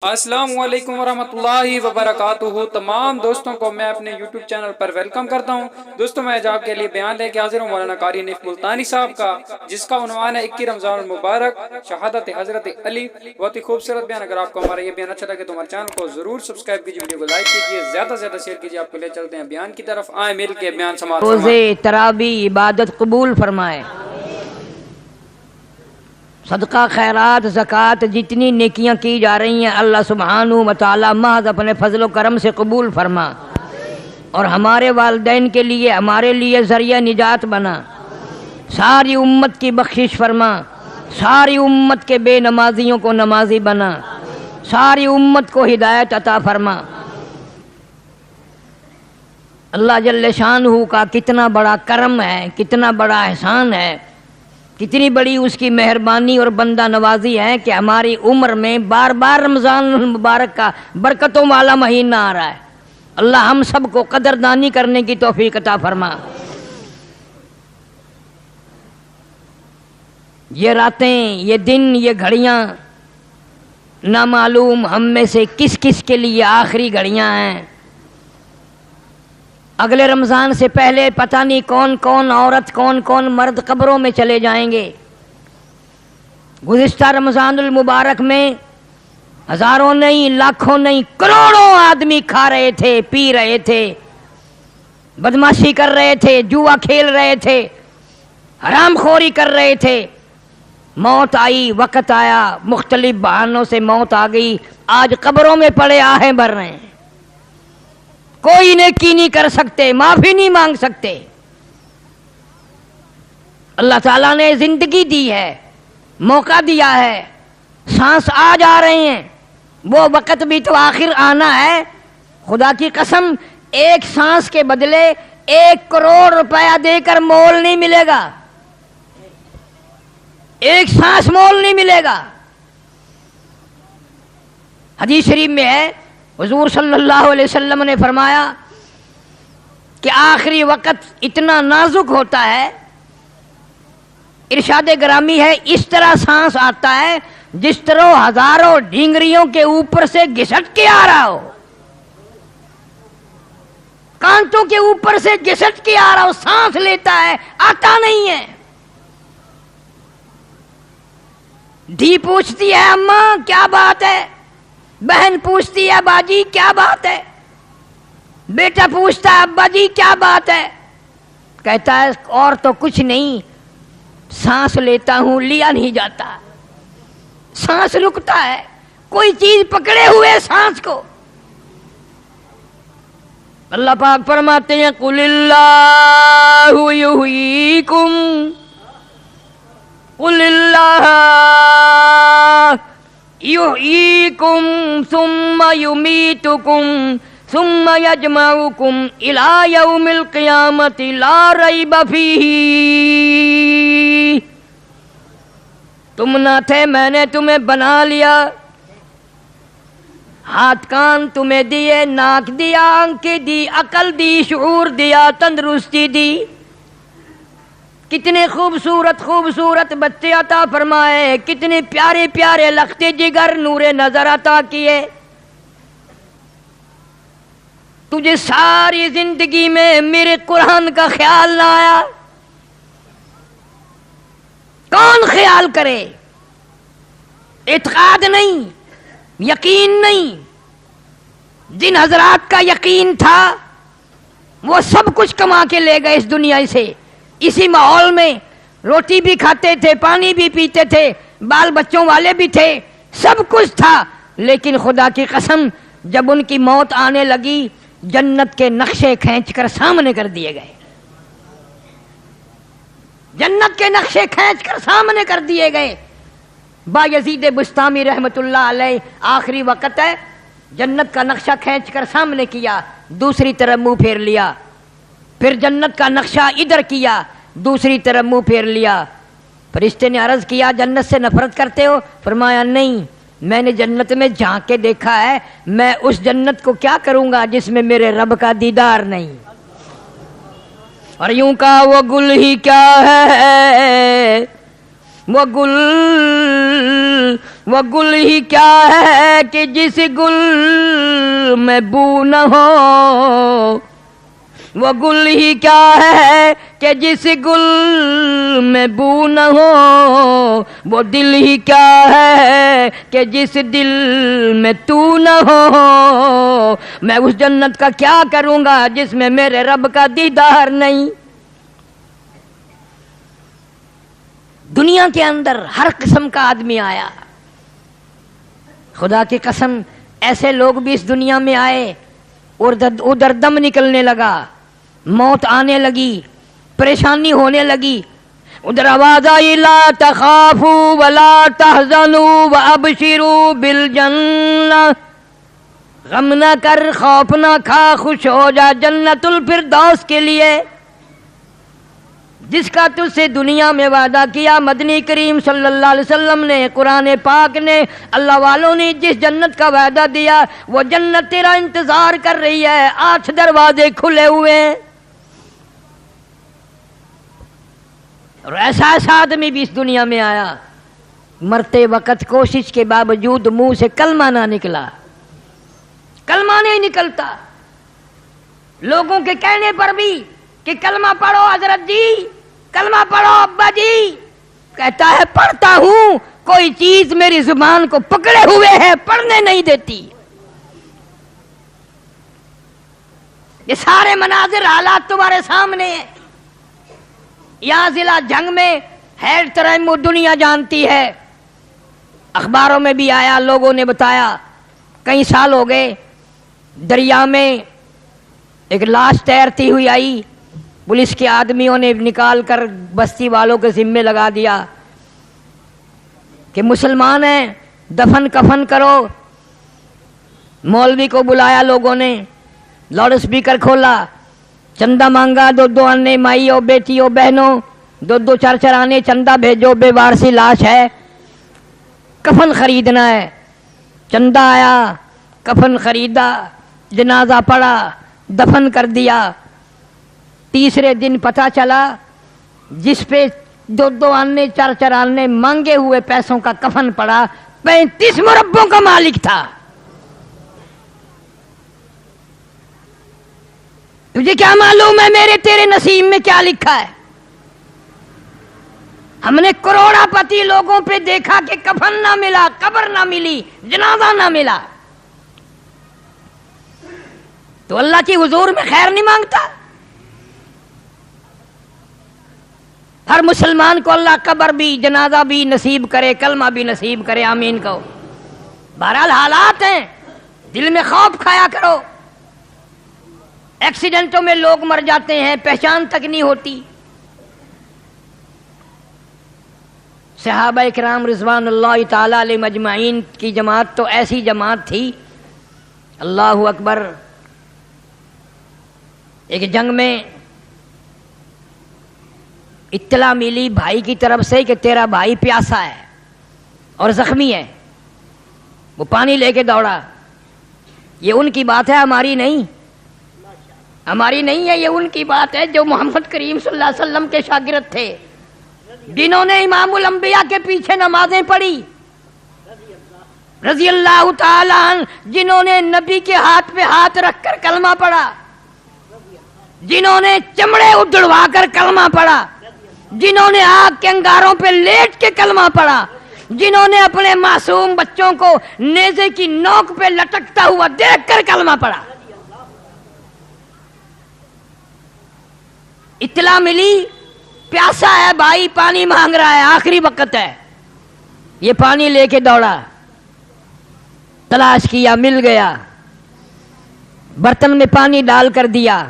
السلام علیکم ورحمۃ اللہ وبرکاتہ۔ تمام دوستوں کو میں اپنے یوٹیوب چینل پر ویلکم کرتا ہوں۔ دوستوں میں آج آپ کے لیے بیان لے کے حاضر ہوں مولانا قاری نعیف ملتانی صاحب کا، جس کا عنوان ہے 21 رمضان المبارک شہادت حضرت علی۔ بہت ہی خوبصورت بیان۔ اگر آپ کو ہمارا یہ بیان اچھا لگے تو ہمارے چینل کو ضرور سبسکرائب کیجیے، ویڈیو کو لائک کیجیے، زیادہ سے زیادہ شیئر کیجیے۔ آپ کو لے چلتے ہیں بیان کی طرف، آئیں مل کے بیان سماعت فرمائیں۔ روزے تراوی عبادت قبول فرمائے، صدقہ خیرات زکوٰۃ جتنی نیکیاں کی جا رہی ہیں اللہ سبحانہ و تعالی محض اپنے فضل و کرم سے قبول فرما، اور ہمارے والدین کے لیے ہمارے لیے ذریعہ نجات بنا، ساری امت کی بخشش فرما، ساری امت کے بے نمازیوں کو نمازی بنا، ساری امت کو ہدایت عطا فرما۔ اللہ جل شانہ کا کتنا بڑا کرم ہے، کتنا بڑا احسان ہے، کتنی بڑی اس کی مہربانی اور بندہ نوازی ہے کہ ہماری عمر میں بار بار رمضان المبارک کا برکتوں والا مہینہ آ رہا ہے۔ اللہ ہم سب کو قدردانی کرنے کی توفیق عطا فرما۔ یہ راتیں، یہ دن، یہ گھڑیاں نامعلوم ہم میں سے کس کس کے لیے آخری گھڑیاں ہیں۔ اگلے رمضان سے پہلے پتہ نہیں کون کون عورت کون کون مرد قبروں میں چلے جائیں گے۔ گزشتہ رمضان المبارک میں ہزاروں نہیں، لاکھوں نہیں، کروڑوں آدمی کھا رہے تھے، پی رہے تھے، بدماشی کر رہے تھے، جوا کھیل رہے تھے، حرام خوری کر رہے تھے۔ موت آئی، وقت آیا، مختلف بہانوں سے موت آ گئی، آج قبروں میں پڑے آہیں بھر رہے ہیں۔ کوئی نیکی نہیں کر سکتے، معافی نہیں مانگ سکتے۔ اللہ تعالیٰ نے زندگی دی ہے، موقع دیا ہے، سانس آ جا رہے ہیں، وہ وقت بھی تو آخر آنا ہے۔ خدا کی قسم ایک سانس کے بدلے 1 کروڑ روپیہ دے کر مول نہیں ملے گا، ایک سانس مول نہیں ملے گا۔ حدیث شریف میں ہے، حضور صلی اللہ علیہ وسلم نے فرمایا کہ آخری وقت اتنا نازک ہوتا ہے، ارشاد گرامی ہے، اس طرح سانس آتا ہے جس طرح ہزاروں ڈھینگریوں کے اوپر سے گھسٹ کے آ رہا ہو، کانٹوں کے اوپر سے گھسٹ کے آ رہا ہو، سانس لیتا ہے، آتا نہیں ہے۔ دھی پوچھتی ہے اماں کیا بات ہے، بہن پوچھتی ہے باجی کیا بات ہے، بیٹا پوچھتا ہے ابا جی کیا بات ہے، کہتا ہے اور تو کچھ نہیں، سانس لیتا ہوں لیا نہیں جاتا، سانس رکتا ہے، کوئی چیز پکڑے ہوئے سانس کو۔ اللہ پاک فرماتے ہیں قُلِ اللَّهُ يُحْيِيكُمْ قُلِ اللَّهُ يحييكم ثم يميتكم ثم يجمعكم إلى يوم القيامة لا ريب فيه۔ تم نہ تھے، میں نے تمہیں بنا لیا، ہاتھ کان تمہیں دیے، ناک دیا، آنکھیں دی، عقل دی، شعور دیا، تندرستی دی، کتنے خوبصورت خوبصورت بچے عطا فرمائے، کتنے پیارے پیارے لختے جگر نور نظر عطا کیے۔ تجھے ساری زندگی میں میرے قرآن کا خیال نہ آیا، کون خیال کرے؟ اعتقاد نہیں، یقین نہیں۔ جن حضرات کا یقین تھا وہ سب کچھ کما کے لے گئے اس دنیا سے، اسی ماحول میں روٹی بھی کھاتے تھے، پانی بھی پیتے تھے، بال بچوں والے بھی تھے، سب کچھ تھا، لیکن خدا کی قسم جب ان کی موت آنے لگی جنت کے نقشے کھینچ کر سامنے کر دیے گئے، جنت کے نقشے کھینچ کر سامنے کر دیے گئے۔ بایزید بسطامی رحمت اللہ علیہ آخری وقت ہے، جنت کا نقشہ کھینچ کر سامنے کیا، دوسری طرف منہ پھیر لیا، پھر جنت کا نقشہ ادھر کیا، دوسری طرف منہ پھیر لیا۔ فرشتے نے عرض کیا جنت سے نفرت کرتے ہو؟ فرمایا نہیں، میں نے جنت میں جھانک کے دیکھا ہے، میں اس جنت کو کیا کروں گا جس میں میرے رب کا دیدار نہیں۔ اور یوں کہا وہ گل ہی کیا ہے، وہ گل وہ گل ہی کیا ہے کہ جس گل میں بو نہ ہو، وہ گل ہی کیا ہے کہ جس گل میں بو نہ ہو، وہ دل ہی کیا ہے کہ جس دل میں تو نہ ہو، میں اس جنت کا کیا کروں گا جس میں میرے رب کا دیدار نہیں۔ دنیا کے اندر ہر قسم کا آدمی آیا، خدا کی قسم ایسے لوگ بھی اس دنیا میں آئے اور ادھر دم نکلنے لگا، موت آنے لگی، پریشانی ہونے لگی، ادھر آواز آئی لا تخافوا ولا تحزنوا وابشروا بالجنہ، غم نہ کر، خوف نہ کھا، خوش ہو جا جنت الفردوس کے لیے جس کا تجھ سے دنیا میں وعدہ کیا۔ مدنی کریم صلی اللہ علیہ وسلم نے، قرآن پاک نے، اللہ والوں نے جس جنت کا وعدہ دیا وہ جنت تیرا انتظار کر رہی ہے، 8 دروازے کھلے ہوئے ہیں۔ اور ایسا آدمی بھی اس دنیا میں آیا، مرتے وقت کوشش کے باوجود منہ سے کلمہ نہ نکلا، کلمہ نہیں نکلتا، لوگوں کے کہنے پر بھی کہ کلمہ پڑھو حضرت جی، کلمہ پڑھو ابا جی، کہتا ہے پڑھتا ہوں، کوئی چیز میری زبان کو پکڑے ہوئے ہے، پڑھنے نہیں دیتی۔ یہ سارے مناظر حالات تمہارے سامنے ہیں۔ یہاں ضلع جنگ میں ہیڈ ترائم دنیا جانتی ہے، اخباروں میں بھی آیا، لوگوں نے بتایا، کئی سال ہو گئے، دریا میں ایک لاش تیرتی ہوئی آئی، پولیس کے آدمیوں نے نکال کر بستی والوں کے ذمے لگا دیا کہ مسلمان ہیں، دفن کفن کرو۔ مولوی کو بلایا لوگوں نے، لاؤڈ اسپیکر کھولا، چندہ مانگا، 2 آنے، مائیوں بیٹیوں بہنوں، 2 4 آنے چندہ بھیجو، بے وارسی لاش ہے، کفن خریدنا ہے۔ چندہ آیا، کفن خریدا، جنازہ پڑا، دفن کر دیا۔ تیسرے دن پتہ چلا جس پہ 2 آنے 4 آنے مانگے ہوئے پیسوں کا کفن پڑا، 35 مربوں کا مالک تھا۔ تجھے کیا معلوم ہے میرے تیرے نصیب میں کیا لکھا ہے؟ ہم نے کروڑا پتی لوگوں پہ دیکھا کہ کفن نہ ملا، قبر نہ ملی، جنازہ نہ ملا، تو اللہ کی حضور میں خیر نہیں مانگتا؟ ہر مسلمان کو اللہ قبر بھی، جنازہ بھی نصیب کرے، کلمہ بھی نصیب کرے، آمین کہو۔ بہرحال حالات ہیں، دل میں خوف کھایا کرو۔ ایکسیڈنٹوں میں لوگ مر جاتے ہیں، پہچان تک نہیں ہوتی۔ صحابہ اکرام رضوان اللہ تعالی علیہ مجمعین کی جماعت تو ایسی جماعت تھی، اللہ اکبر۔ ایک جنگ میں اطلاع ملی بھائی کی طرف سے کہ تیرا بھائی پیاسا ہے اور زخمی ہے، وہ پانی لے کے دوڑا۔ یہ ان کی بات ہے، ہماری نہیں، ہماری نہیں ہے، یہ ان کی بات ہے جو محمد کریم صلی اللہ علیہ وسلم کے شاگرد تھے، جنہوں نے امام الانبیاء کے پیچھے نمازیں پڑھی، رضی اللہ تعالی عنہ، جنہوں نے نبی کے ہاتھ پہ ہاتھ رکھ کر کلمہ پڑھا، جنہوں نے چمڑے اڑوا کر کلمہ پڑھا، جنہوں نے آگ کے انگاروں پہ لیٹ کے کلمہ پڑھا، جنہوں نے اپنے معصوم بچوں کو نیزے کی نوک پہ لٹکتا ہوا دیکھ کر کلمہ پڑھا۔ اطلاع ملی پیاسا ہے بھائی، پانی مانگ رہا ہے، آخری وقت ہے، یہ پانی لے کے دوڑا، تلاش کیا، مل گیا، برتن میں پانی ڈال کر دیا،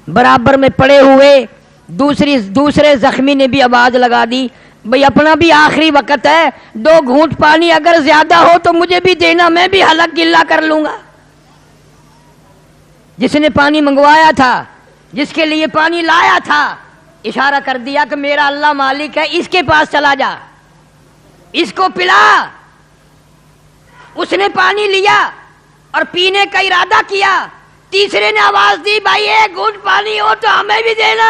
برابر میں پڑے ہوئے دوسرے زخمی نے بھی آواز لگا دی، بھئی اپنا بھی آخری وقت ہے، 2 گھونٹ پانی اگر زیادہ ہو تو مجھے بھی دینا، میں بھی حلق گلا کر لوں گا۔ جس نے پانی منگوایا تھا، جس کے لیے پانی لایا تھا، اشارہ کر دیا کہ میرا اللہ مالک ہے، اس کے پاس چلا جا، اس کو پلا۔ اس نے پانی لیا اور پینے کا ارادہ کیا، تیسرے نے آواز دی بھائی 1 گھونٹ پانی ہو تو ہمیں بھی دینا۔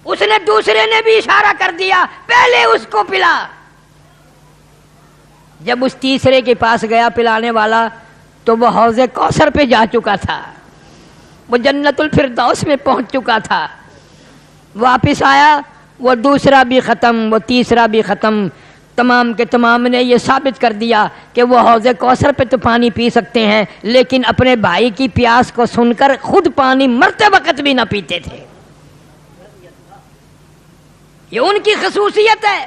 اس نے دوسرے نے بھی اشارہ کر دیا، پہلے اس کو پلا۔ جب اس تیسرے کے پاس گیا پلانے والا تو وہ حوض کوثر پہ جا چکا تھا، وہ جنت الفردوس میں پہنچ چکا تھا۔ واپس آیا، وہ دوسرا بھی ختم، وہ تیسرا بھی ختم۔ تمام کے تمام نے یہ ثابت کر دیا کہ وہ حوض کوثر پہ تو پانی پی سکتے ہیں، لیکن اپنے بھائی کی پیاس کو سن کر خود پانی مرتے وقت بھی نہ پیتے تھے۔ یہ ان کی خصوصیت ہے۔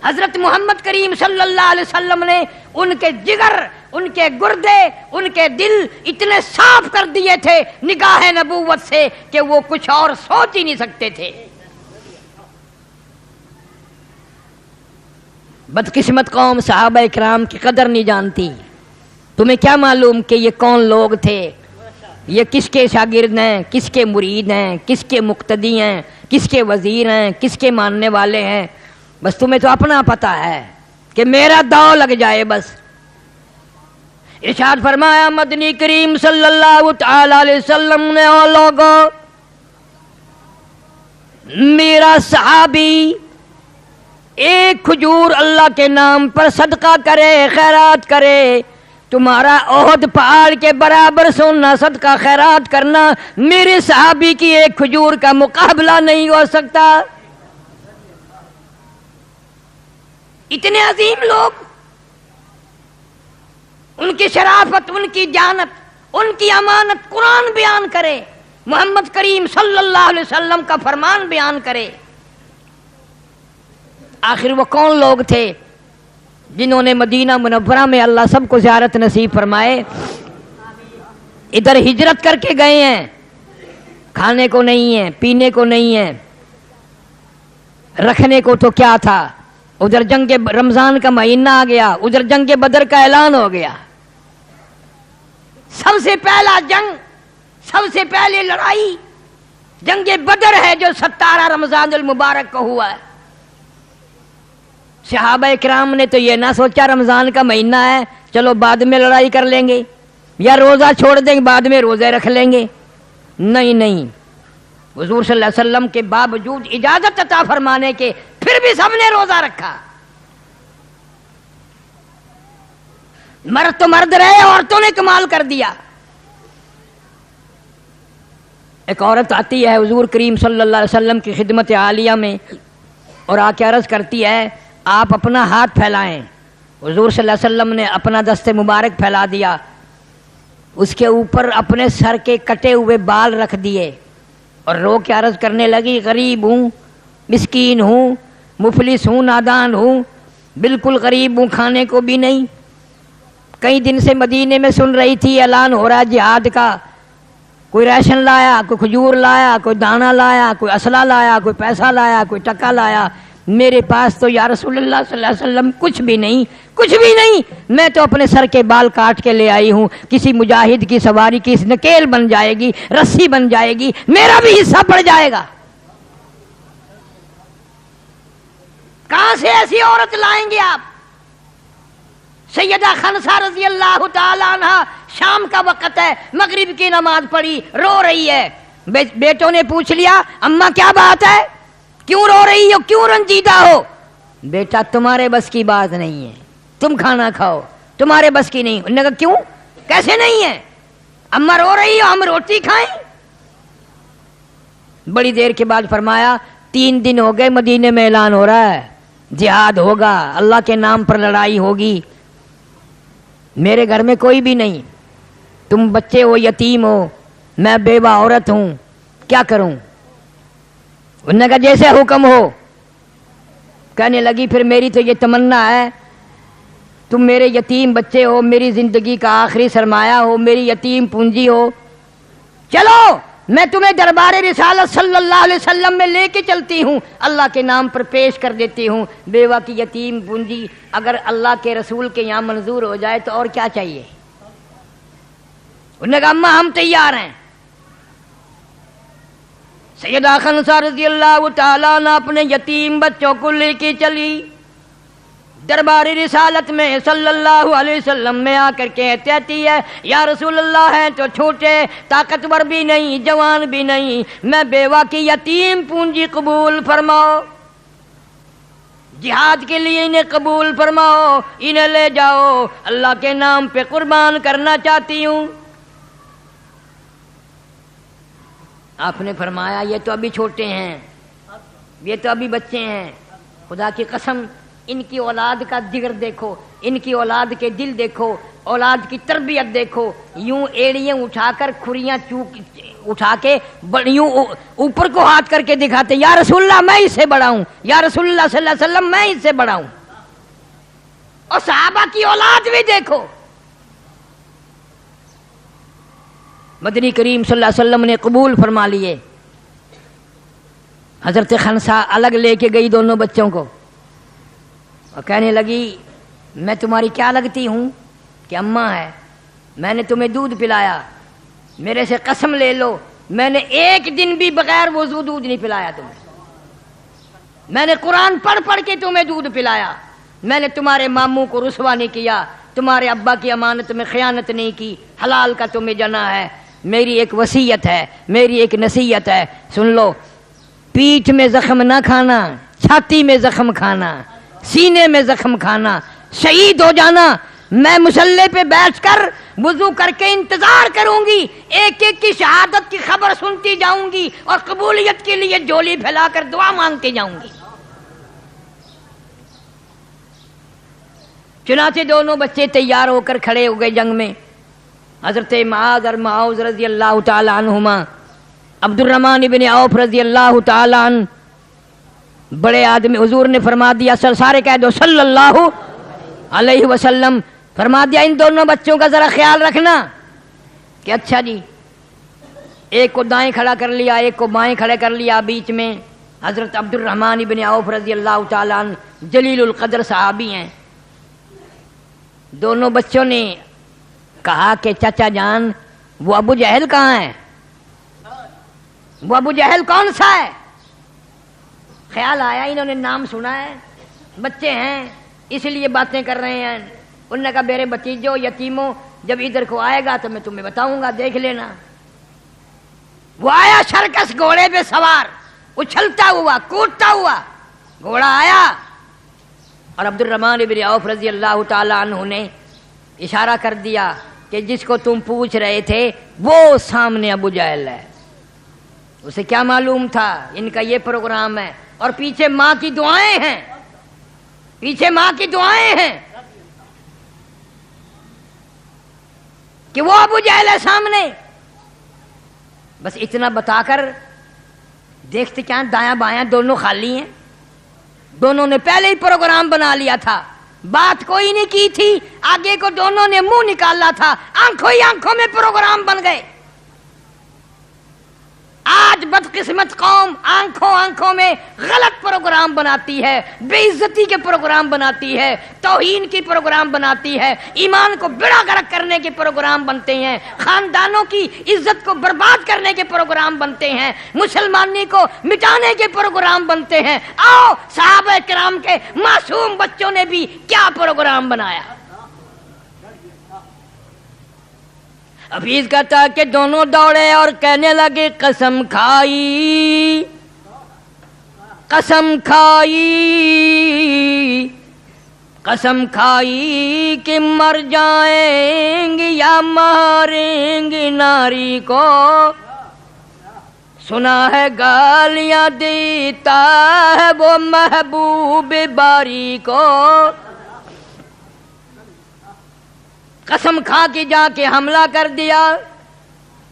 حضرت محمد کریم صلی اللہ علیہ وسلم نے ان کے جگر، ان کے گردے، ان کے دل اتنے صاف کر دیے تھے نگاہ نبوت سے کہ وہ کچھ اور سوچ ہی نہیں سکتے تھے۔ بدقسمت قوم صحابہ اکرام کی قدر نہیں جانتی۔ تمہیں کیا معلوم کہ یہ کون لوگ تھے، یہ کس کے شاگرد ہیں، کس کے مرید ہیں، کس کے مقتدی ہیں، کس کے وزیر ہیں، کس کے ماننے والے ہیں؟ بس تمہیں تو اپنا پتہ ہے کہ میرا داؤ لگ جائے بس۔ ارشاد فرمایا مدنی کریم صلی اللہ تعالی علیہ وسلم نے، او لوگوں، میرا صحابی ایک کھجور اللہ کے نام پر صدقہ کرے، خیرات کرے، تمہارا احد پہاڑ کے برابر سونا صدقہ خیرات کرنا میرے صحابی کی ایک کھجور کا مقابلہ نہیں ہو سکتا۔ اتنے عظیم لوگ، ان کی شرافت، ان کی جانت، ان کی امانت قرآن بیان کرے، محمد کریم صلی اللہ علیہ وسلم کا فرمان بیان کرے۔ آخر وہ کون لوگ تھے جنہوں نے مدینہ منورہ میں، اللہ سب کو زیارت نصیب فرمائے، ادھر ہجرت کر کے گئے ہیں، کھانے کو نہیں ہے، پینے کو نہیں ہے، رکھنے کو تو کیا تھا، ادھر جنگ رمضان کا مہینہ آ گیا، ادھر جنگ بدر کا اعلان ہو گیا۔ سب سے پہلا جنگ، سب سے پہلی لڑائی جنگ بدر ہے جو 17 رمضان المبارک کو ہوا ہے۔ صحابہ اکرام نے تو یہ نہ سوچا رمضان کا مہینہ ہے چلو بعد میں لڑائی کر لیں گے، یا روزہ چھوڑ دیں گے بعد میں روزے رکھ لیں گے۔ نہیں نہیں، حضور صلی اللہ علیہ وسلم کے باوجود اجازت عطا فرمانے کے پھر بھی سب نے روزہ رکھا۔ مرد تو مرد رہے، عورتوں نے کمال کر دیا۔ ایک عورت آتی ہے حضور کریم صلی اللہ علیہ وسلم کی خدمت عالیہ میں اور آ کے عرض کرتی ہے آپ اپنا ہاتھ پھیلائیں۔ حضور صلی اللہ علیہ وسلم نے اپنا دست مبارک پھیلا دیا، اس کے اوپر اپنے سر کے کٹے ہوئے بال رکھ دیے اور رو کے عرض کرنے لگی غریب ہوں، مسکین ہوں، مفلس ہوں، نادان ہوں، بالکل غریب ہوں، کھانے کو بھی نہیں۔ کئی دن سے مدینے میں سن رہی تھی اعلان ہو رہا ہے جہاد کا، کوئی ریشن لایا، کوئی کھجور لایا، کوئی دانہ لایا، کوئی اسلحہ لایا، کوئی پیسہ لایا، کوئی ٹکا لایا۔ میرے پاس تو یا رسول اللہ صلی اللہ علیہ وسلم کچھ بھی نہیں، کچھ بھی نہیں، میں تو اپنے سر کے بال کاٹ کے لے آئی ہوں، کسی مجاہد کی سواری کی نکیل بن جائے گی، رسی بن جائے گی، میرا بھی حصہ پڑ جائے گا۔ کہاں سے ایسی عورت لائیں گے آپ؟ سیدہ خنسا رضی اللہ تعالی عنہ، شام کا وقت ہے، مغرب کی نماز پڑھی، رو رہی ہے۔ بیٹوں نے پوچھ لیا اماں کیا بات ہے، کیوں رو رہی ہو، کیوں رنجیدہ ہو؟ بیٹا تمہارے بس کی بات نہیں ہے، تم کھانا کھاؤ، تمہارے بس کی نہیں۔ انہوں نے کہا کیوں، کیسے نہیں ہے؟ اماں رو رہی ہو، ہم روٹی کھائیں؟ بڑی دیر کے بعد فرمایا 3 دن ہو گئے مدینے میں اعلان ہو رہا ہے جہاد ہوگا، اللہ کے نام پر لڑائی ہوگی، میرے گھر میں کوئی بھی نہیں، تم بچے ہو، یتیم ہو، میں بیوہ عورت ہوں، کیا کروں؟ انہوں نے کہا جیسے حکم ہو۔ کہنے لگی پھر میری تو یہ تمنا ہے، تم میرے یتیم بچے ہو، میری زندگی کا آخری سرمایہ ہو، میری یتیم پونجی ہو، چلو میں تمہیں دربار رسالت صلی اللہ علیہ وسلم میں لے کے چلتی ہوں، اللہ کے نام پر پیش کر دیتی ہوں بیوہ کی یتیم پونجی، اگر اللہ کے رسول کے یہاں منظور ہو جائے تو اور کیا چاہیے؟ انہوں نے کہا اماں ہم تیار ہیں۔ سیدہ خنسا رضی اللہ تعالیٰ عنہ اپنے یتیم بچوں کو لے کے چلی دربار رسالت میں صلی اللہ علیہ وسلم میں آ کر کے کہتی ہے یا رسول اللہ ہیں تو چھوٹے، طاقتور بھی نہیں، جوان بھی نہیں، میں بیوہ کی یتیم پونجی قبول فرماؤ۔ جہاد کے لیے انہیں قبول فرماؤ، انہیں لے جاؤ، اللہ کے نام پہ قربان کرنا چاہتی ہوں۔ آپ نے فرمایا یہ تو ابھی چھوٹے ہیں، یہ تو ابھی بچے ہیں، خدا کی قسم ان کی اولاد کا جگر دیکھو، ان کی اولاد کے دل دیکھو، اولاد کی تربیت دیکھو، یوں ایڑیاں اٹھا کر کھریاں اٹھا کے یوں اوپر کو ہاتھ کر کے دکھاتے، یا رسول اللہ میں اس سے بڑا ہوں، یا رسول اللہ صلی اللہ علیہ وسلم میں اس سے بڑا ہوں۔ اور صحابہ کی اولاد بھی دیکھو، مدنی کریم صلی اللہ علیہ وسلم نے قبول فرما لیے۔ حضرت خنسا الگ لے کے گئی دونوں بچوں کو اور کہنے لگی میں تمہاری کیا لگتی ہوں کہ اماں ہے، میں نے تمہیں دودھ پلایا، میرے سے قسم لے لو میں نے ایک دن بھی بغیر وضو دودھ نہیں پلایا تمہیں، میں نے قرآن پڑھ پڑھ کے تمہیں دودھ پلایا، میں نے تمہارے ماموں کو رسوا نہیں کیا، تمہارے ابا کی امانت میں خیانت نہیں کی، حلال کا تمہیں جنا ہے۔ میری ایک وصیت ہے، میری ایک نصیحت ہے، سن لو، پیٹھ میں زخم نہ کھانا، چھاتی میں زخم کھانا، سینے میں زخم کھانا، شہید ہو جانا۔ میں مصلی پہ بیٹھ کر وضو کر کے انتظار کروں گی، ایک ایک کی شہادت کی خبر سنتی جاؤں گی اور قبولیت کے لیے جھولی پھیلا کر دعا مانگتی جاؤں گی۔ چنانچہ دونوں بچے تیار ہو کر کھڑے ہو گئے جنگ میں۔ حضرت معاذ اور معاذ رضی اللہ تعالی عنہما، عبد الرحمن بن عوف رضی اللہ تعالی عنہ، بڑے آدمی، حضور نے فرما دیا، سارے کہہ دو صلی اللہ علیہ وسلم، فرما دیا ان دونوں بچوں کا ذرا خیال رکھنا کہ اچھا جی، ایک کو دائیں کھڑا کر لیا، ایک کو بائیں کھڑے کر لیا، بیچ میں حضرت عبد الرحمن بن عوف رضی اللہ تعالی عنہ جلیل القدر صحابی ہیں۔ دونوں بچوں نے کہا کہ چچا جان وہ ابو جہل کہاں ہے؟ وہ ابو جہل کون سا ہے؟ خیال آیا انہوں نے نام سنا ہے، بچے ہیں اس لیے باتیں کر رہے ہیں۔ انہوں نے کہا میرے بتیجوں یتیموں جب ادھر کو آئے گا تو میں تمہیں بتاؤں گا، دیکھ لینا۔ وہ آیا شرکس گھوڑے پہ سوار، اچھلتا ہوا کودتا ہوا گھوڑا آیا، اور عبد الرحمن بن عوف رضی اللہ تعالی عنہ نے اشارہ کر دیا کہ جس کو تم پوچھ رہے تھے وہ سامنے ابو جہل ہے۔ اسے کیا معلوم تھا ان کا یہ پروگرام ہے، اور پیچھے ماں کی دعائیں ہیں، پیچھے ماں کی دعائیں ہیں کہ وہ ابو جہل ہے سامنے۔ بس اتنا بتا کر دیکھتے کیا دایاں بایاں دونوں خالی ہیں، دونوں نے پہلے ہی پروگرام بنا لیا تھا، بات کوئی نہیں کی تھی، آگے کو دونوں نے منہ نکالا تھا، آنکھوں ہی آنکھوں میں پروگرام بن گئے۔ آج بدقسمت قوم آنکھوں آنکھوں میں غلط پروگرام بناتی ہے، بے عزتی کے پروگرام بناتی ہے، توہین کی پروگرام بناتی ہے، ایمان کو بڑا غرق کرنے کے پروگرام بنتے ہیں، خاندانوں کی عزت کو برباد کرنے کے پروگرام بنتے ہیں، مسلمانی کو مٹانے کے پروگرام بنتے ہیں۔ آؤ صحابہ کرام کے معصوم بچوں نے بھی کیا پروگرام بنایا۔ حفیظ کہتا کہ دونوں دوڑے اور کہنے لگے قسم کھائی، قسم کھائی، قسم کھائی کہ مر جائیں گے یا ماریں گے ناری کو، سنا ہے گالیاں دیتا ہے وہ محبوب باری کو، قسم کھا کے جا کے حملہ کر دیا،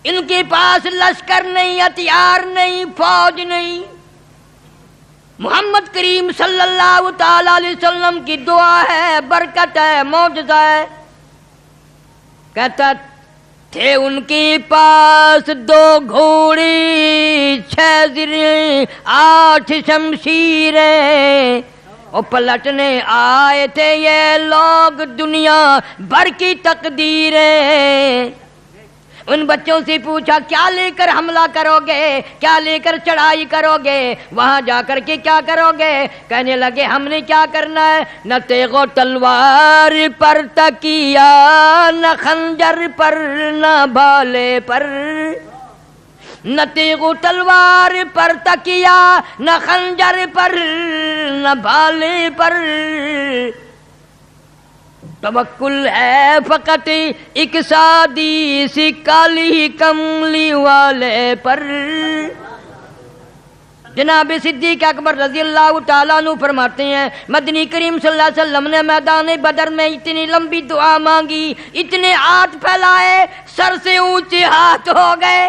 ان کے پاس لشکر نہیں، ہتھیار نہیں، فوج نہیں۔ محمد کریم صلی اللہ تعالی علیہ وسلم کی دعا ہے، برکت ہے، معجزہ ہے۔ کہتا تھے ان کے پاس 2 گھوڑے، 6 زرہیں، 8 شمشیریں، اور پلٹنے آئے تھے یہ لوگ دنیا بھر کی تقدیریں۔ ان بچوں سے پوچھا کیا لے کر حملہ کرو گے، کیا لے کر چڑھائی کرو گے، وہاں جا کر کے کیا کرو گے؟ کہنے لگے ہم نے کیا کرنا ہے، نہ تیغ و تلوار پر تکیا، نہ خنجر پر، نہ بھالے پر، نہ تیغ و تلوار پر تکیا، نہ خنجر پر نہ بھالے پر، توکل ہے فقط ایک سادی سی کالی کملی والے پر۔ جناب صدیق اکبر رضی اللہ تعالیٰ عنہ فرماتے ہیں مدنی کریم صلی اللہ علیہ وسلم نے میدان بدر میں اتنی لمبی دعا مانگی، اتنے ہاتھ پھیلائے، سر سے اونچے ہاتھ ہو گئے۔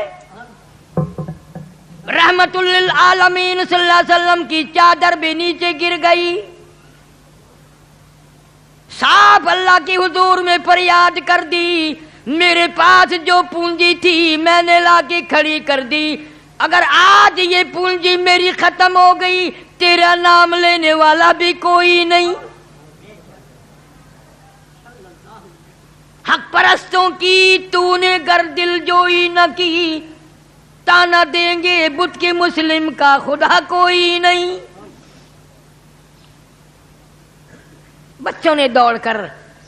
رحمت للعالمین صلی اللہ علیہ وسلم کی چادر بھی نیچے گر گئی۔ صاف اللہ کی حضور میں فریاد کر دی، میرے پاس جو پونجی تھی میں نے لا کے کھڑی کر دی، اگر آج یہ پونجی میری ختم ہو گئی تیرا نام لینے والا بھی کوئی نہیں۔ حق پرستوں کی تو نے گر دل جوئی نہ کی، تانا دیں گے بت کے مسلم کا خدا کوئی نہیں۔ بچوں نے دوڑ کر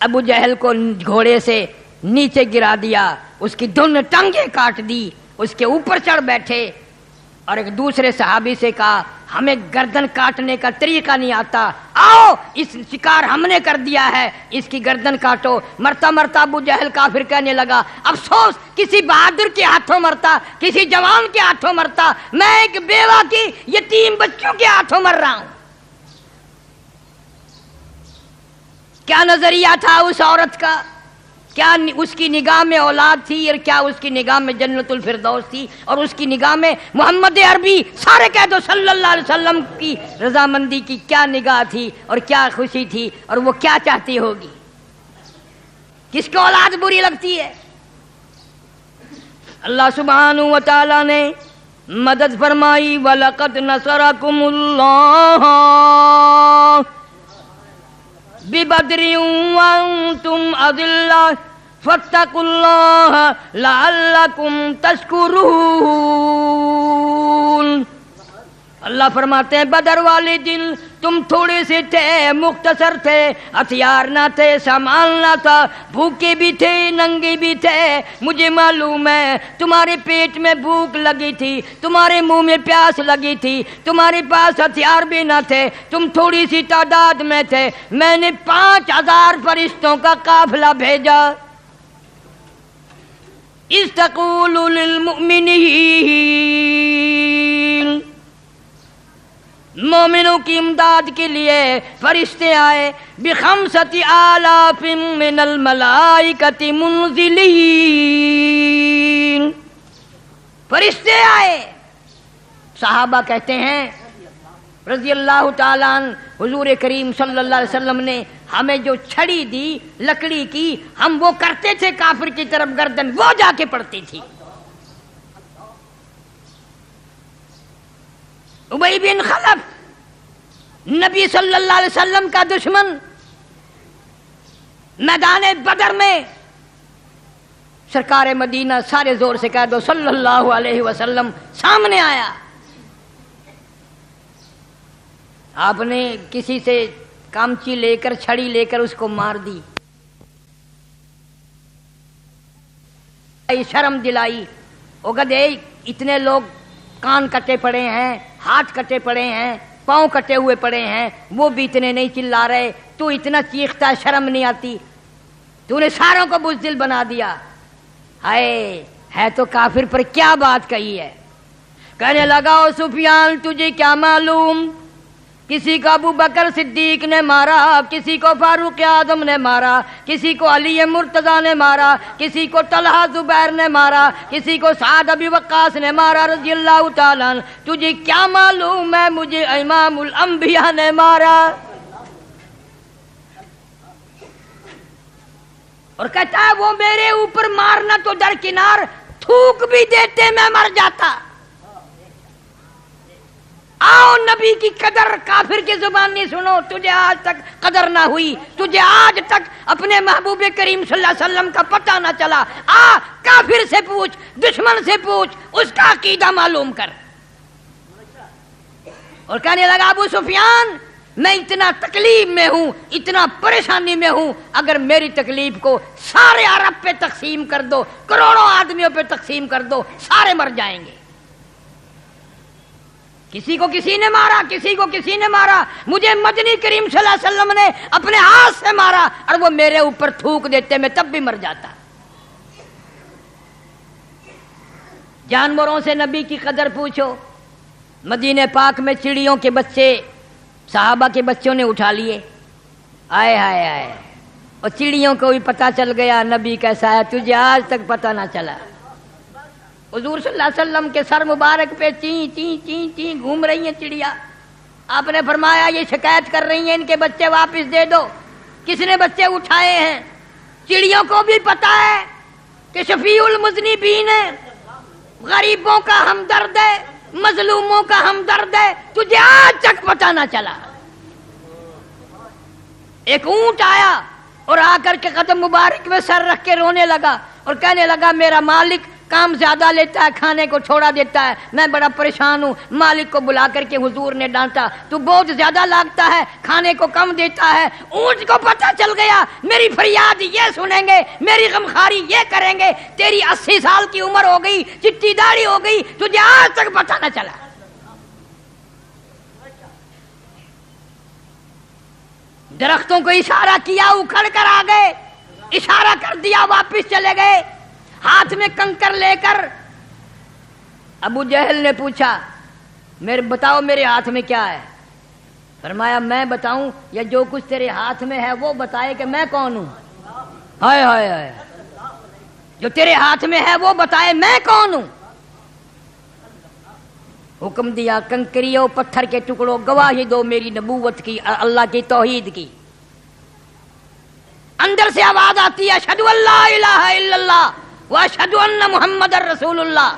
ابو جہل کو گھوڑے سے نیچے گرا دیا، اس کی دونوں ٹانگیں کاٹ دی، اس کے اوپر چڑھ بیٹھے اور ایک دوسرے صحابی سے کہا ہمیں گردن کاٹنے کا طریقہ نہیں آتا، آؤ اس شکار ہم نے کر دیا ہے، اس کی گردن کاٹو۔ مرتا مرتا ابو جہل کافر کہنے لگا افسوس کسی بہادر کے ہاتھوں مرتا، کسی جوان کے ہاتھوں مرتا، میں ایک بیوہ کی یتیم بچوں کے ہاتھوں مر رہا ہوں۔ کیا نظریہ تھا اس عورت کا، کیا اس کی نگاہ میں اولاد تھی اور کیا اس کی نگاہ میں جنت الفردوس تھی، اور اس کی نگاہ میں محمد عربی سارے کہہ دو صلی اللہ علیہ وسلم کی رضامندی کی کیا نگاہ تھی اور کیا خوشی تھی، اور وہ کیا چاہتی ہوگی۔ کس کو اولاد بری لگتی ہے؟ اللہ سبحانہ و تعالی نے مدد فرمائی وَلَقَدْ نَصَرَكُمُ اللَّهُ بِبَدْرٍ وَأَنْتُمْ أَذِلَّةٌ فَاتَّقُوا اللَّهَ لَعَلَّكُمْ تَشْكُرُونَ۔ اللہ فرماتے ہیں بدر والے دن تم تھوڑے سے تھے، مختصر تھے، ہتھیار نہ تھے، سامان نہ تھا، بھوکے بھی تھے، ننگے بھی تھے، مجھے معلوم ہے تمہارے پیٹ میں بھوک لگی تھی، تمہارے منہ میں پیاس لگی تھی، تمہارے پاس ہتھیار بھی نہ تھے، تم تھوڑی سی تعداد میں تھے، میں نے 5000 فرشتوں کا قافلہ بھیجا۔ اذ تقول للمؤمنین، مومنوں کی امداد کے لیے فرشتے آئے، بخمسۃ آلاف من الملائکۃ منزلین، فرشتے آئے۔ صحابہ کہتے ہیں رضی اللہ تعالیٰ عنہ حضور کریم صلی اللہ علیہ وسلم نے ہمیں جو چھڑی دی لکڑی کی، ہم وہ کرتے تھے کافر کی طرف گردن، وہ جا کے پڑتی تھی۔ ابی بن خلف نبی صلی اللہ علیہ وسلم کا دشمن میدان بدر میں سرکار مدینہ سارے زور سے کہہ دو صلی اللہ علیہ وسلم سامنے آیا۔ آپ نے کسی سے کامچی لے کر چھڑی لے کر اس کو مار دی، شرم دلائی، او گدھے اتنے لوگ کان کٹے پڑے ہیں، ہاتھ کٹے پڑے ہیں، پاؤں کٹے ہوئے پڑے ہیں، وہ بھی اتنے نہیں چلا رہے، تو اتنا چیختا، شرم نہیں آتی، تو نے ساروں کو بزدل بنا دیا۔ ہائے ہے تو کافر پر کیا بات کہی ہے۔ کہنے لگا او سفیان تجھے کیا معلوم، کسی کو ابو بکر صدیق نے مارا، کسی کو فاروق اعظم نے مارا، کسی کو علی مرتضیٰ نے مارا، کسی کو طلحہ زبیر نے مارا، کسی کو سعد ابی وقاص نے مارا رضی اللہ تعالیٰ عنہ، تجھے کیا معلوم ہے مجھے امام الانبیاء نے مارا۔ اور کہتا ہے وہ میرے اوپر مارنا تو درکنار، تھوک بھی دیتے میں مر جاتا۔ آؤ نبی کی قدر کافر کی زبان نہیں سنو، تجھے آج تک قدر نہ ہوئی، تجھے آج تک اپنے محبوب کریم صلی اللہ علیہ وسلم کا پتہ نہ چلا، آ کافر سے پوچھ، دشمن سے پوچھ، اس کا عقیدہ معلوم کر۔ اور کہنے لگا ابو سفیان میں اتنا تکلیف میں ہوں، اتنا پریشانی میں ہوں، اگر میری تکلیف کو سارے عرب پہ تقسیم کر دو، کروڑوں آدمیوں پہ تقسیم کر دو، سارے مر جائیں گے۔ کسی کو کسی نے مارا، کسی کو کسی نے مارا، مجھے مدنی کریم صلی اللہ علیہ وسلم نے اپنے ہاتھ سے مارا اور وہ میرے اوپر تھوک دیتے میں تب بھی مر جاتا۔ جانوروں سے نبی کی قدر پوچھو۔ مدینہ پاک میں چڑیوں کے بچے صحابہ کے بچوں نے اٹھا لیے، آئے ہائے آئے، اور چڑیوں کو بھی پتہ چل گیا نبی کیسا ہے، تجھے آج تک پتہ نہ چلا۔ حضور صلی اللہ علیہ وسلم کے سر مبارک پہ چین چین چین چین گھوم رہی ہیں چڑیا۔ آپ نے فرمایا یہ شکایت کر رہی ہیں ان کے بچے واپس دے دو، کس نے بچے اٹھائے ہیں؟ چڑیوں کو بھی پتہ ہے کہ شفیع المذنبین ہے، غریبوں کا ہمدرد ہے، مظلوموں کا ہمدرد ہے، تجھے آج تک پتہ نہ چلا۔ ایک اونٹ آیا اور آ کر کے قدم مبارک میں سر رکھ کے رونے لگا اور کہنے لگا میرا مالک کام زیادہ لیتا ہے، کھانے کو چھوڑا دیتا ہے، میں بڑا پریشان ہوں۔ مالک کو بلا کر کے حضور نے ڈانٹا، تو بہت زیادہ لاگتا ہے، کھانے کو کم دیتا ہے۔ اونٹ کو پتہ چل گیا میری فریاد یہ سنیں گے، میری غمخواری یہ کریں گے، تیری 80 سال کی عمر ہو گئی، چٹی داڑھی ہو گئی، تجھے آج تک پتہ نہ چلا۔ درختوں کو اشارہ کیا، اکھڑ کر آ گئے، اشارہ کر دیا واپس چلے گئے، ہاتھ میں کنکر لے کر۔ ابو جہل نے پوچھا بتاؤ میرے ہاتھ میں کیا ہے؟ فرمایا میں بتاؤں یا جو کچھ تیرے ہاتھ میں ہے وہ بتائے کہ میں کون ہوں؟ ہائے ہائے ہائے، جو تیرے ہاتھ میں ہے وہ بتائے میں کون ہوں۔ حکم دیا کنکریوں پتھر کے ٹکڑوں گواہی دو میری نبوت کی، اللہ کی توحید کی۔ اندر سے آواز آتی ہے اشہد ان لا الہ الا اللہ واشہد ان محمد رسول اللہ۔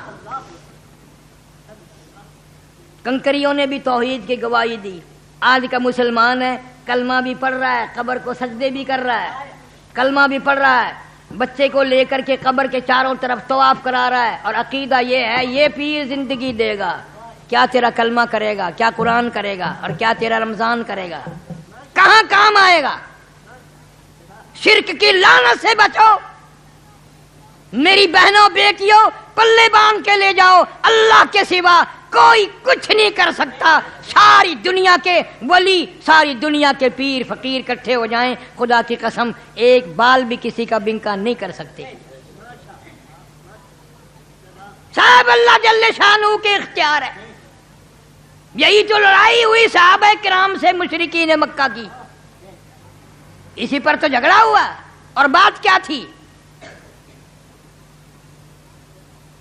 کنکریوں نے بھی توحید کی گواہی دی۔ آج کا مسلمان ہے، کلمہ بھی پڑھ رہا ہے، قبر کو سجدے بھی کر رہا ہے، کلمہ بھی پڑھ رہا ہے، بچے کو لے کر کے قبر کے چاروں طرف طواف کرا رہا ہے، اور عقیدہ یہ ہے یہ پیر زندگی دے گا۔ کیا تیرا کلمہ کرے گا، کیا قرآن کرے گا، اور کیا تیرا رمضان کرے گا؟ کہاں کام آئے گا؟ شرک کی لعنت سے بچو میری بہنوں بیٹیوں، پلے باندھ کے لے جاؤ، اللہ کے سوا کوئی کچھ نہیں کر سکتا۔ ساری دنیا کے ولی، ساری دنیا کے پیر فقیر اکٹھے ہو جائیں، خدا کی قسم ایک بال بھی کسی کا بنکا نہیں کر سکتے۔ سب اللہ جل شانہ کے اختیار ہے۔ یہی تو لڑائی ہوئی صحابہ کرام سے مشرکین مکہ کی، اسی پر تو جھگڑا ہوا۔ اور بات کیا تھی؟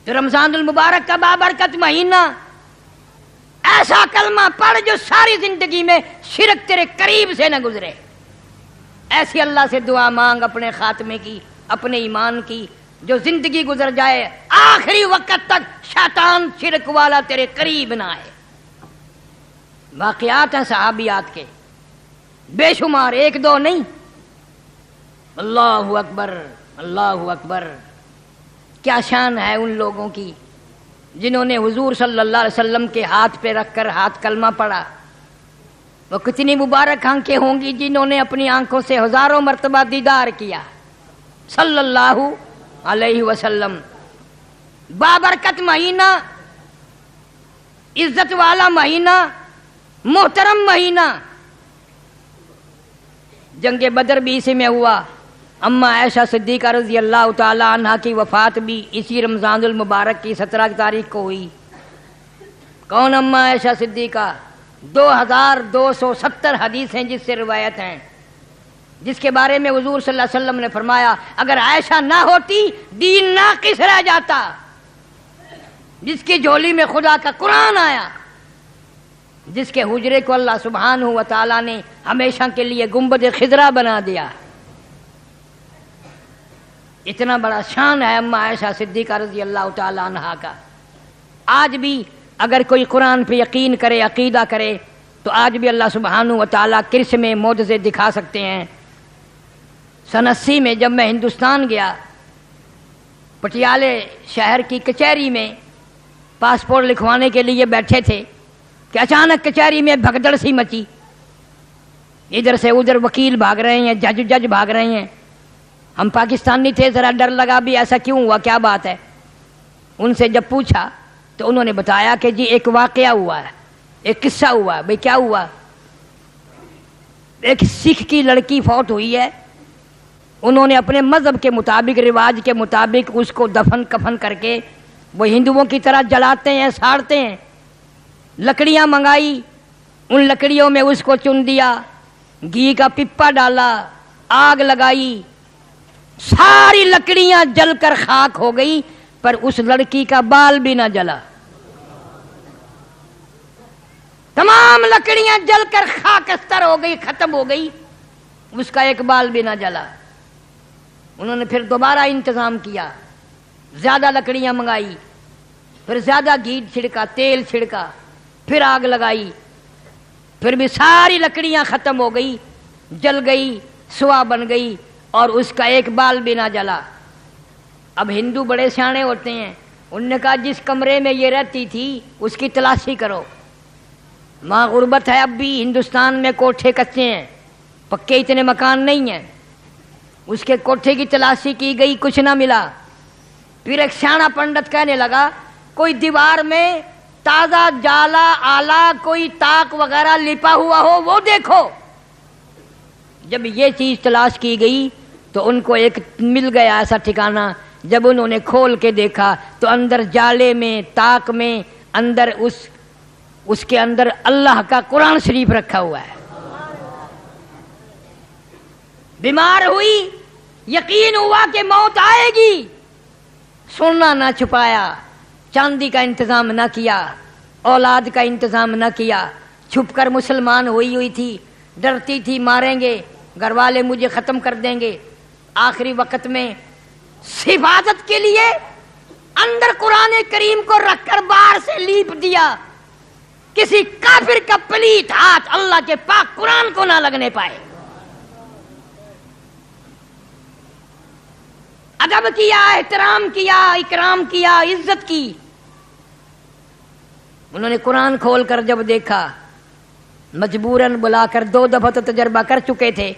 تو رمضان المبارک کا بابرکت مہینہ، ایسا کلمہ پڑھ جو ساری زندگی میں شرک تیرے قریب سے نہ گزرے۔ ایسی اللہ سے دعا مانگ اپنے خاتمے کی، اپنے ایمان کی، جو زندگی گزر جائے آخری وقت تک شیطان شرک والا تیرے قریب نہ آئے۔ واقعات ہیں صحابیات کے بے شمار، ایک دو نہیں۔ اللہ اکبر، اللہ اکبر، کیا شان ہے ان لوگوں کی جنہوں نے حضور صلی اللہ علیہ وسلم کے ہاتھ پہ رکھ کر ہاتھ کلمہ پڑھا۔ وہ کتنی مبارک آنکھیں ہوں گی جنہوں نے اپنی آنکھوں سے ہزاروں مرتبہ دیدار کیا صلی اللہ علیہ وسلم۔ بابرکت مہینہ، عزت والا مہینہ، محترم مہینہ۔ جنگ بدر بھی اسی میں ہوا۔ اما عائشہ صدیقہ رضی اللہ تعالی عنہ کی وفات بھی اسی رمضان المبارک کی 17 تاریخ کو ہوئی۔ کون اما عائشہ صدیقہ؟ 2270 حدیثیں جس سے روایت ہیں، جس کے بارے میں حضور صلی اللہ علیہ وسلم نے فرمایا اگر عائشہ نہ ہوتی دین ناقص رہ جاتا، جس کی جھولی میں خدا کا قرآن آیا، جس کے حجرے کو اللہ سبحانہ و تعالی نے ہمیشہ کے لیے گنبد خضرا بنا دیا۔ اتنا بڑا شان ہے اما عائشہ صدیقہ رضی اللہ تعالی عنہا کا۔ آج بھی اگر کوئی قرآن پہ یقین کرے، عقیدہ کرے، تو آج بھی اللہ سبحانہ و تعالیٰ کرسمے معجزے دکھا سکتے ہیں۔ سن 80 میں جب میں ہندوستان گیا، پٹیالے شہر کی کچہری میں پاسپورٹ لکھوانے کے لیے بیٹھے تھے کہ اچانک کچہری میں بھگدڑ سی مچی۔ ادھر سے ادھر وکیل بھاگ رہے ہیں، جج بھاگ رہے ہیں۔ ہم پاکستانی تھے، ذرا ڈر لگا بھی ایسا کیوں ہوا، کیا بات ہے؟ ان سے جب پوچھا تو انہوں نے بتایا کہ جی ایک واقعہ ہوا ہے، ایک قصہ ہوا. بھئی کیا ہوا؟ ایک سکھ کی لڑکی فوت ہوئی ہے. انہوں نے اپنے مذہب کے مطابق، رواج کے مطابق اس کو دفن کفن کر کے وہ ہندوؤں کی طرح جلاتے ہیں، ساڑتے ہیں. لکڑیاں منگائی، ان لکڑیوں میں اس کو چن دیا، گھی کا پپا ڈالا، آگ لگائی، ساری لکڑیاں جل کر خاک ہو گئی، پر اس لڑکی کا بال بھی نہ جلا. تمام لکڑیاں جل کر خاکستر ہو گئی، ختم ہو گئی، اس کا ایک بال بھی نہ جلا. انہوں نے پھر دوبارہ انتظام کیا، زیادہ لکڑیاں منگائی، پھر زیادہ گھی چھڑکا، تیل چھڑکا، پھر آگ لگائی، پھر بھی ساری لکڑیاں ختم ہو گئی، جل گئی، سوا بن گئی، اور اس کا ایک بال بھی نہ جلا. اب ہندو بڑے سیانے ہوتے ہیں، انہوں نے کہا جس کمرے میں یہ رہتی تھی اس کی تلاشی کرو. وہاں غربت ہے، اب بھی ہندوستان میں کوٹھے کچے ہیں، پکے اتنے مکان نہیں ہیں. اس کے کوٹھے کی تلاشی کی گئی، کچھ نہ ملا. پھر ایک سیاڑا پنڈت کہنے لگا کوئی دیوار میں تازہ جالا آلہ، کوئی تاک وغیرہ لپا ہوا ہو وہ دیکھو. جب یہ چیز تلاش کی گئی تو ان کو ایک مل گیا ایسا ٹھکانہ. جب انہوں نے کھول کے دیکھا تو اندر جالے میں، تاک میں، اندر اس کے اندر اللہ کا قرآن شریف رکھا ہوا ہے. بیمار ہوئی، یقین ہوا کہ موت آئے گی، سننا نہ چھپایا، چاندی کا انتظام نہ کیا، اولاد کا انتظام نہ کیا، چھپ کر مسلمان ہوئی تھی، ڈرتی تھی ماریں گے، گھر والے مجھے ختم کر دیں گے. آخری وقت میں حفاظت کے لیے اندر قرآن کریم کو رکھ کر باہر سے لیپ دیا، کسی کافر کا پلیت ہاتھ اللہ کے پاک قرآن کو نہ لگنے پائے. ادب کیا، احترام کیا، اکرام کیا، عزت کی. انہوں نے قرآن کھول کر جب دیکھا، مجبوراً بلا کر 2 دفعہ تو تجربہ کر چکے تھے،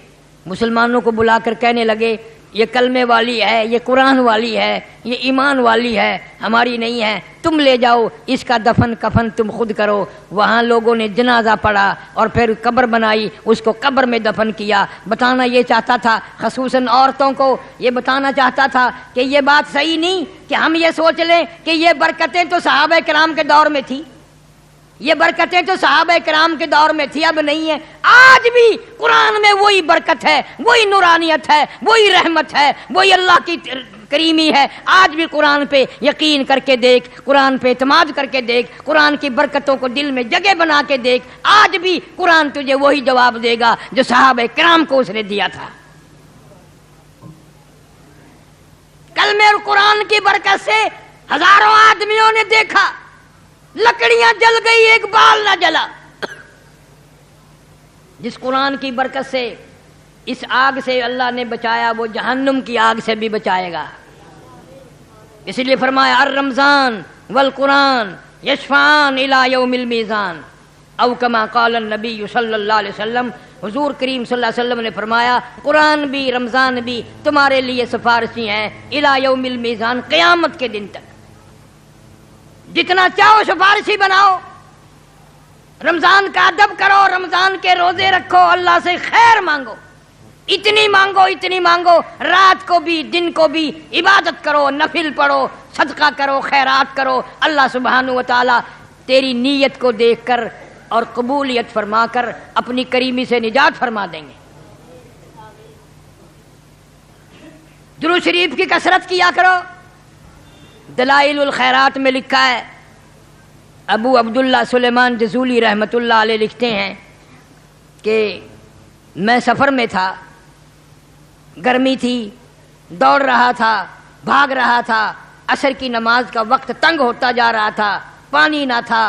مسلمانوں کو بلا کر کہنے لگے یہ کلمے والی ہے، یہ قرآن والی ہے، یہ ایمان والی ہے، ہماری نہیں ہے، تم لے جاؤ، اس کا دفن کفن تم خود کرو. وہاں لوگوں نے جنازہ پڑھا اور پھر قبر بنائی، اس کو قبر میں دفن کیا. بتانا یہ چاہتا تھا، خصوصاً عورتوں کو یہ بتانا چاہتا تھا کہ یہ بات صحیح نہیں کہ ہم یہ سوچ لیں کہ یہ برکتیں تو صحابہ کرام کے دور میں تھی، یہ برکتیں تو صحابہ کرام کے دور میں تھی، اب نہیں ہے. آج بھی قرآن میں وہی برکت ہے، وہی نورانیت ہے، وہی رحمت ہے، وہی اللہ کی کریمی ہے. آج بھی قرآن پہ یقین کر کے دیکھ، قرآن پہ اعتماد کر کے دیکھ، قرآن کی برکتوں کو دل میں جگہ بنا کے دیکھ. آج بھی قرآن تجھے وہی جواب دے گا جو صحابہ کرام کو اس نے دیا تھا. کلمے اور قرآن کی برکت سے ہزاروں آدمیوں نے دیکھا لکڑیاں جل گئی، ایک بال نہ جلا. جس قرآن کی برکت سے اس آگ سے اللہ نے بچایا، وہ جہنم کی آگ سے بھی بچائے گا. اس لیے فرمایا الرمضان والقرآن یشفعان الی یوم المیزان، او کما قال النبی صلی اللہ علیہ وسلم. حضور کریم صلی اللہ علیہ وسلم نے فرمایا قرآن بھی رمضان بھی تمہارے لیے سفارشی ہیں الی یوم المیزان، قیامت کے دن تک. جتنا چاہو سفارشی بناؤ، رمضان کا ادب کرو، رمضان کے روزے رکھو، اللہ سے خیر مانگو، اتنی مانگو اتنی مانگو، رات کو بھی دن کو بھی عبادت کرو، نفل پڑھو، صدقہ کرو، خیرات کرو. اللہ سبحانہ و تعالی تیری نیت کو دیکھ کر اور قبولیت فرما کر اپنی کریمی سے نجات فرما دیں گے. درود شریف کی کثرت کیا کرو. دلائل الخیرات میں لکھا ہے، ابو عبداللہ سلیمان جزولی رحمۃ اللہ علیہ لکھتے ہیں کہ میں سفر میں تھا، گرمی تھی، دوڑ رہا تھا، بھاگ رہا تھا، عصر کی نماز کا وقت تنگ ہوتا جا رہا تھا، پانی نہ تھا،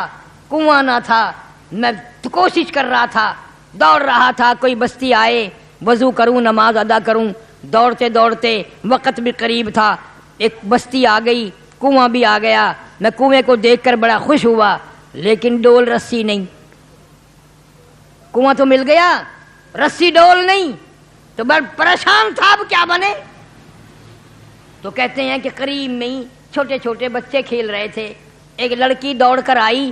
کنواں نہ تھا، میں کوشش کر رہا تھا، دوڑ رہا تھا. کوئی بستی آئے، وضو کروں، نماز ادا کروں. دوڑتے دوڑتے وقت بھی قریب تھا، ایک بستی آ گئی، کنواں بھی آ گیا. میں کنویں کو دیکھ کر بڑا خوش ہوا، لیکن ڈول رسی نہیں. کنواں تو مل گیا، رسی ڈول نہیں، تو بڑا پریشان تھا، اب کیا بنے. تو کہتے ہیں کہ قریب میں ہی چھوٹے چھوٹے بچے کھیل رہے تھے. ایک لڑکی دوڑ کر آئی،